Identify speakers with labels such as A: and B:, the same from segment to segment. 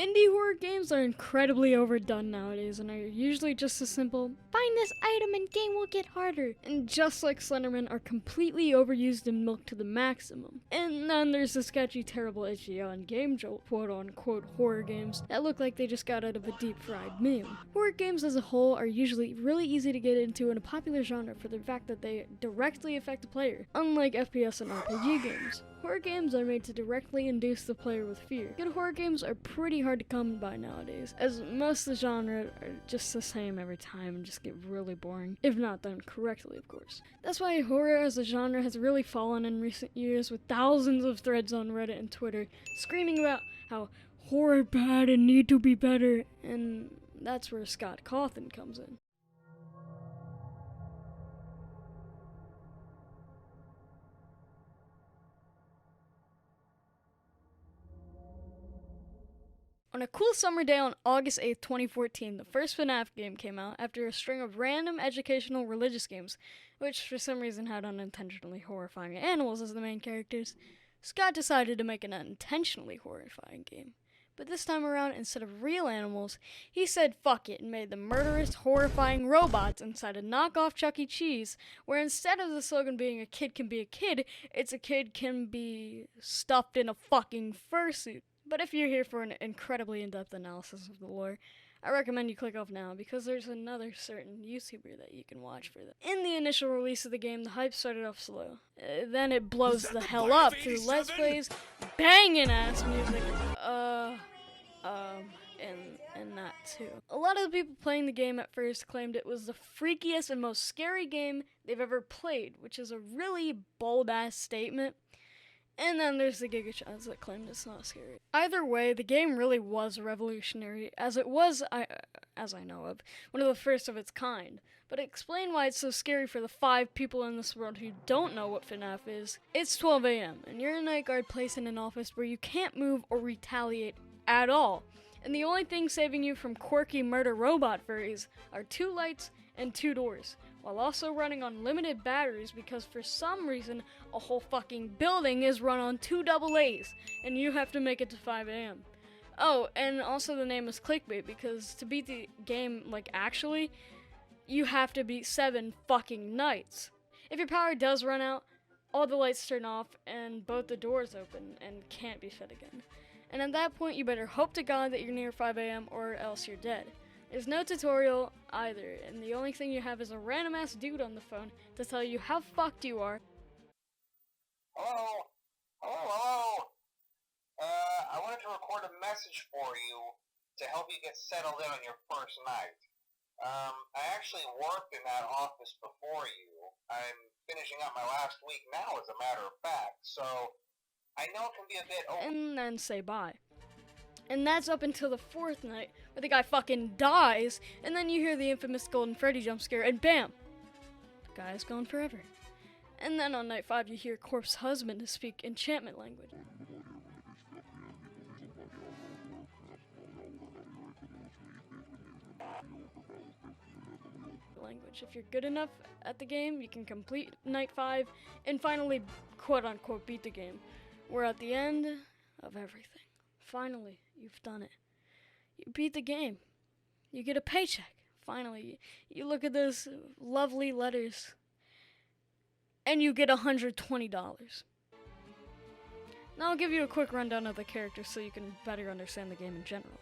A: Indie horror games are incredibly overdone nowadays and are usually just as simple, find this item and game will get harder, and just like Slenderman are completely overused and milked to the maximum. And then there's the sketchy, terrible, itchy on game jolt quote-unquote horror games that look like they just got out of a deep-fried meal. Horror games as a whole are usually really easy to get into in a popular genre for the fact that they directly affect the player, unlike FPS and RPG games. Horror games are made to directly induce the player with fear. Good horror games are pretty hard to come by nowadays, as most of the genre are just the same every time and just get really boring, if not done correctly, of course. That's why horror as a genre has really fallen in recent years, with thousands of threads on Reddit and Twitter screaming about how horror bad and need to be better, and that's where Scott Cawthon comes in. On a cool summer day on August 8th, 2014, the first FNAF game came out after a string of random educational religious games, which for some reason had unintentionally horrifying animals as the main characters. Scott decided to make an unintentionally horrifying game. But this time around, instead of real animals, he said fuck it and made the murderous, horrifying robots inside a knockoff Chuck E. Cheese, where instead of the slogan being a kid can be a kid, it's a kid can be stuffed in a fucking fursuit. But if you're here for an incredibly in-depth analysis of the lore, I recommend you click off now because there's another certain YouTuber that you can watch for that. In the initial release of the game, the hype started off slow. Then it blows the hell up through Let's Plays, banging ass music, and that too. A lot of the people playing the game at first claimed it was the freakiest and most scary game they've ever played, which is a really bold ass statement. And then there's the Gigachads that claimed it's not scary. Either way, the game really was revolutionary, as it was, as I know of, one of the first of its kind. But explain why it's so scary for the 5 people in this world who don't know what FNAF is. It's 12 a.m., and you're a night guard placed in an office where you can't move or retaliate at all. And the only thing saving you from quirky murder robot furries are 2 lights and 2 doors, while also running on limited batteries because for some reason a whole fucking building is run on 2 AA's and you have to make it to 5 a.m. Oh, and also the name is clickbait because to beat the game, like actually, you have to beat 7 fucking nights. If your power does run out, all the lights turn off and both the doors open and can't be shut again. And at that point you better hope to God that you're near 5 a.m. or else you're dead. There's no tutorial either, and the only thing you have is a random ass dude on the phone to tell you how fucked you are.
B: Hello? Hello? I wanted to record a message for you to help you get settled in on your first night. I actually worked in that office before you. I'm finishing up my last week now, as a matter of fact, so I know it can be a bit
A: and then say bye. And that's up until the 4th night, where the guy fucking dies, and then you hear the infamous Golden Freddy jump scare, and bam! The guy is gone forever. And then on night 5, you hear Corp's husband speak enchantment language. If you're good enough at the game, you can complete night 5, and finally, quote-unquote, beat the game. We're at the end of everything. Finally, you've done it. You beat the game. You get a paycheck. Finally, you look at those lovely letters, and you get $120. Now I'll give you a quick rundown of the characters so you can better understand the game in general.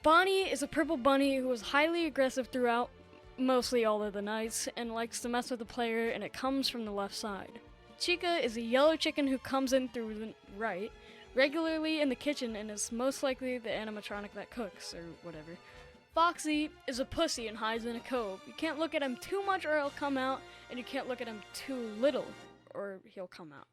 A: Bonnie is a purple bunny who is highly aggressive throughout mostly all of the nights and likes to mess with the player, and it comes from the left side. Chica is a yellow chicken who comes in through the right, regularly in the kitchen, and is most likely the animatronic that cooks, or whatever. Foxy is a pussy and hides in a cove. You can't look at him too much or he'll come out, and you can't look at him too little or he'll come out.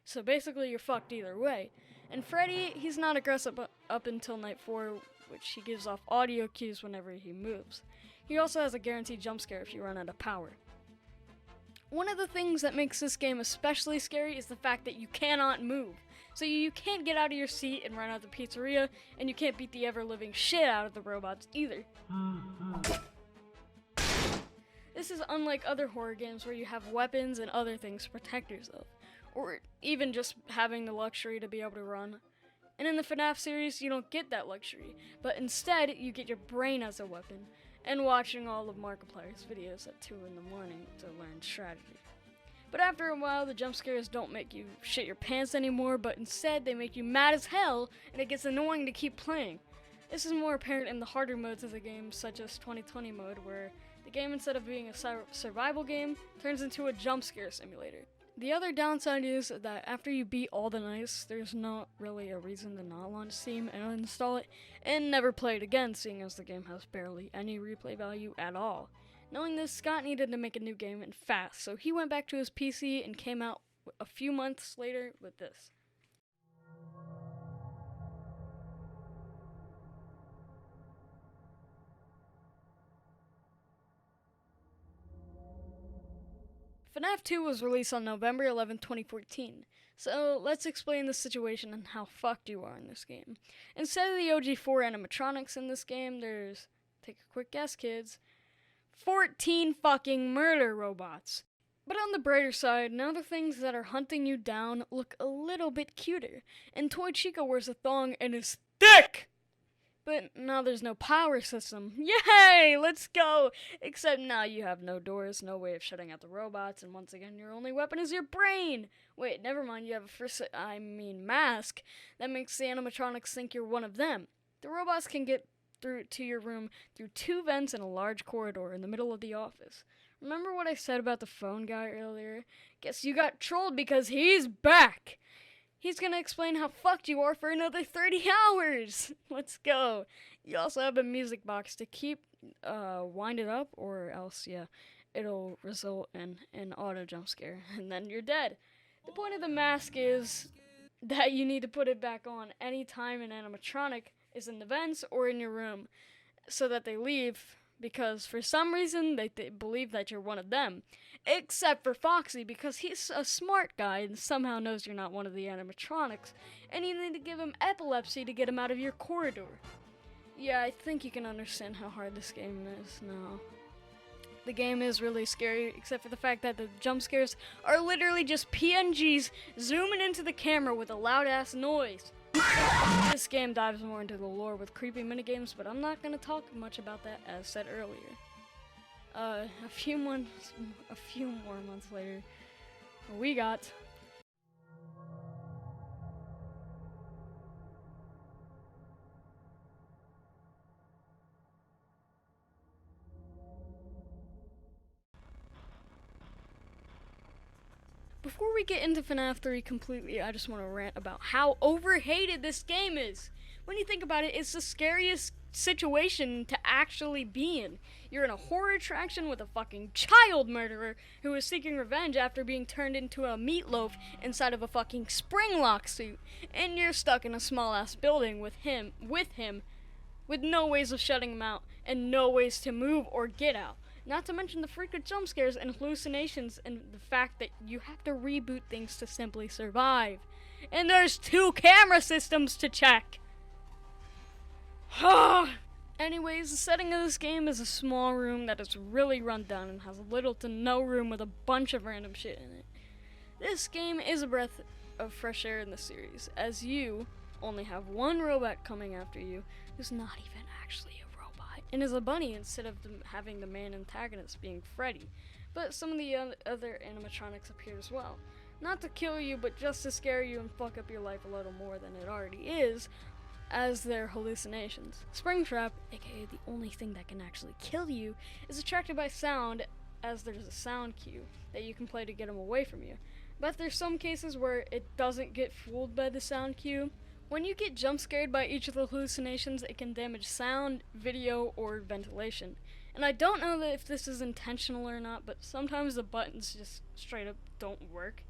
A: So basically you're fucked either way. And Freddy, he's not aggressive up until night 4, which he gives off audio cues whenever he moves. He also has a guaranteed jump scare if you run out of power. One of the things that makes this game especially scary is the fact that you cannot move. So you can't get out of your seat and run out the pizzeria, and you can't beat the ever-living shit out of the robots either. This is unlike other horror games where you have weapons and other things to protect yourself, or even just having the luxury to be able to run. And in the FNAF series, you don't get that luxury, but instead, you get your brain as a weapon, and watching all of Markiplier's videos at 2 in the morning to learn strategy. But after a while, the jump scares don't make you shit your pants anymore, but instead they make you mad as hell, and it gets annoying to keep playing. This is more apparent in the harder modes of the game, such as 2020 mode, where the game, instead of being a survival game, turns into a jump scare simulator. The other downside is that after you beat all the nights, there's not really a reason to not launch Steam and install it, and never play it again, seeing as the game has barely any replay value at all. Knowing this, Scott needed to make a new game and fast, so he went back to his PC and came out a few months later with this. FNAF 2 was released on November 11, 2014, so let's explain the situation and how fucked you are in this game. Instead of the OG 4 animatronics in this game, there's, take a quick guess kids, 14 fucking murder robots. But on the brighter side, now the things that are hunting you down look a little bit cuter, and Toy Chica wears a thong and is thick! But now there's no power system. Yay! Let's go! Except now you have no doors, no way of shutting out the robots, and once again your only weapon is your brain! Wait, never mind, you have a mask that makes the animatronics think you're one of them. The robots can get through to your room through 2 vents and a large corridor in the middle of the office. Remember what I said about the phone guy earlier? Guess you got trolled because he's back! He's gonna explain how fucked you are for another 30 hours! Let's go! You also have a music box to keep, wind it up, or else, it'll result in an auto jump scare, and then you're dead. The point of the mask is that you need to put it back on any time an animatronic is in the vents or in your room, so that they leave, because for some reason they believe that you're one of them. Except for Foxy, because he's a smart guy and somehow knows you're not one of the animatronics, and you need to give him epilepsy to get him out of your corridor. Yeah, I think you can understand how hard this game is now. The game is really scary, except for the fact that the jump scares are literally just PNGs zooming into the camera with a loud-ass noise. This game dives more into the lore with creepy minigames, but I'm not going to talk much about that, as said earlier. A few more months later, we got Before we get into FNAF 3 completely, I just want to rant about how overhated this game is. When you think about it, it's the scariest situation to actually be in. You're in a horror attraction with a fucking child murderer who is seeking revenge after being turned into a meatloaf inside of a fucking spring lock suit, and you're stuck in a small ass building with him, with no ways of shutting him out and no ways to move or get out. Not to mention the frequent jump scares and hallucinations and the fact that you have to reboot things to simply survive. And there's 2 camera systems to check. Anyways, the setting of this game is a small room that is really run down and has little to no room with a bunch of random shit in it. This game is a breath of fresh air in the series, as you only have one robot coming after you who's not even actually a robot and is a bunny instead of having the main antagonist being Freddy. But some of the other animatronics appear as well. Not to kill you, but just to scare you and fuck up your life a little more than it already is, as their hallucinations. Springtrap, aka the only thing that can actually kill you, is attracted by sound, as there's a sound cue that you can play to get him away from you. But there's some cases where it doesn't get fooled by the sound cue. When you get jump scared by each of the hallucinations, it can damage sound, video, or ventilation. And I don't know if this is intentional or not, but sometimes the buttons just straight up don't work.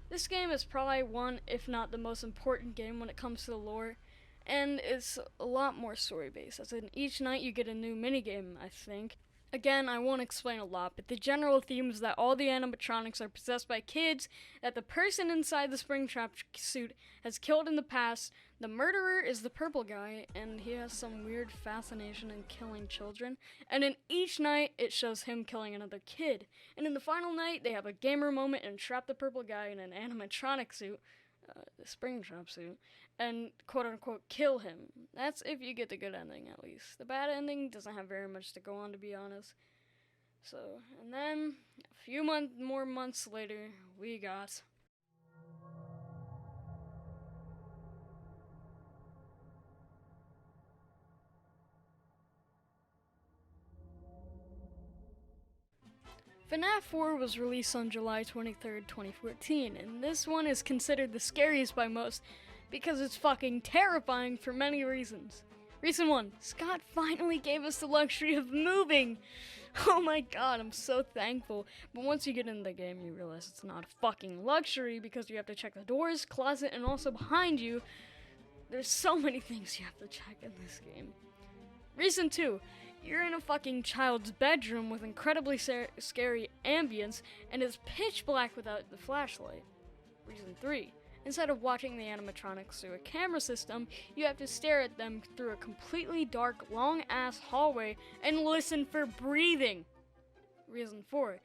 A: This game is probably one, if not the most important game when it comes to the lore, and it's a lot more story-based, as in each night you get a new minigame, I think. Again, I won't explain a lot, but the general theme is that all the animatronics are possessed by kids that the person inside the Springtrap suit has killed in the past. The murderer is the purple guy, and he has some weird fascination in killing children. And in each night, it shows him killing another kid. And in the final night, they have a gamer moment and trap the purple guy in an animatronic suit. the Springtrap suit, and quote-unquote kill him. That's if you get the good ending, at least. The bad ending doesn't have very much to go on, to be honest. So, and then, a few more months later, we got... FNAF 4 was released on July 23rd, 2014, and this one is considered the scariest by most because it's fucking terrifying for many reasons. Reason 1, Scott finally gave us the luxury of moving! Oh my god, I'm so thankful. But once you get into the game, you realize it's not a fucking luxury because you have to check the doors, closet, and also behind you. There's so many things you have to check in this game. Reason 2, you're in a fucking child's bedroom with incredibly scary ambience, and it's pitch black without the flashlight. Reason 3, instead of watching the animatronics through a camera system, you have to stare at them through a completely dark, long-ass hallway and listen for breathing. Reason 4,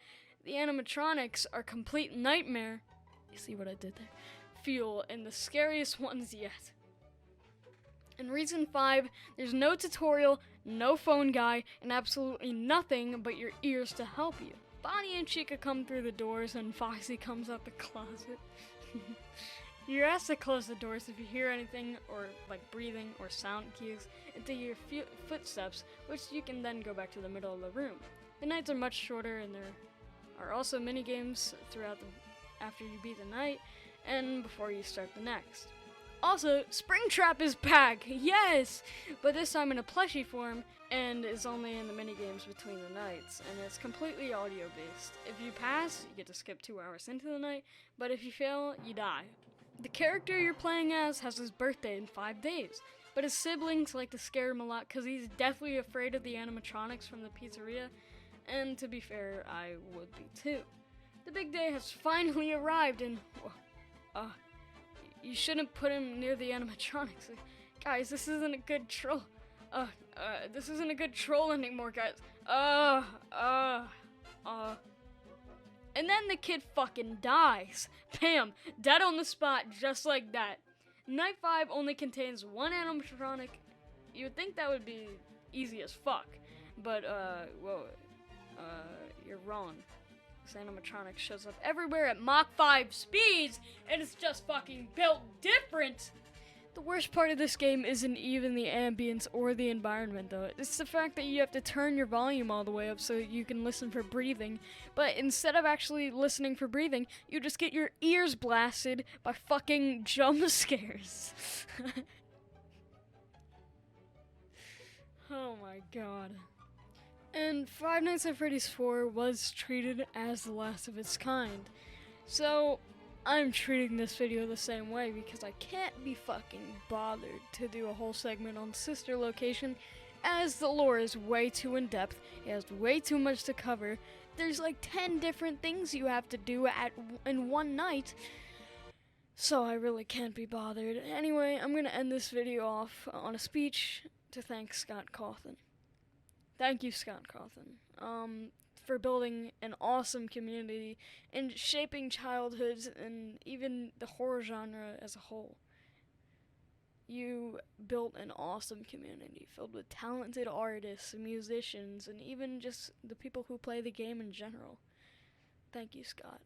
A: the animatronics are complete nightmare, you see what I did there, fuel, and the scariest ones yet. And reason 5, there's no tutorial, no phone guy, and absolutely nothing but your ears to help you. Bonnie and Chica come through the doors and Foxy comes out the closet. You're asked to close the doors if you hear anything, or like breathing or sound cues, into your footsteps, which you can then go back to the middle of the room. The nights are much shorter, and there are also mini games throughout after you beat the night, and before you start the next. Also, Springtrap is back! Yes! But this time in a plushie form, and is only in the minigames between the nights, and it's completely audio-based. If you pass, you get to skip 2 hours into the night, but if you fail, you die. The character you're playing as has his birthday in 5 days, but his siblings like to scare him a lot because he's deathly afraid of the animatronics from the pizzeria, and to be fair, I would be too. The big day has finally arrived, and you shouldn't put him near the animatronics. Guys, this isn't a good troll. This isn't a good troll anymore, guys. And then the kid fucking dies. Bam! Dead on the spot, just like that. Night 5 only contains 1 animatronic. You would think that would be easy as fuck. But, you're wrong. This animatronic shows up everywhere at Mach 5 speeds, and it's just fucking built different! The worst part of this game isn't even the ambience or the environment, though. It's the fact that you have to turn your volume all the way up so you can listen for breathing. But instead of actually listening for breathing, you just get your ears blasted by fucking jump scares. Oh my god. And Five Nights at Freddy's 4 was treated as the last of its kind. So, I'm treating this video the same way because I can't be fucking bothered to do a whole segment on Sister Location, as the lore is way too in-depth, it has way too much to cover, there's like 10 different things you have to do in one night, so I really can't be bothered. Anyway, I'm gonna end this video off on a speech to thank Scott Cawthon. Thank you, Scott Cawthon, for building an awesome community and shaping childhoods and even the horror genre as a whole. You built an awesome community filled with talented artists and musicians and even just the people who play the game in general. Thank you, Scott.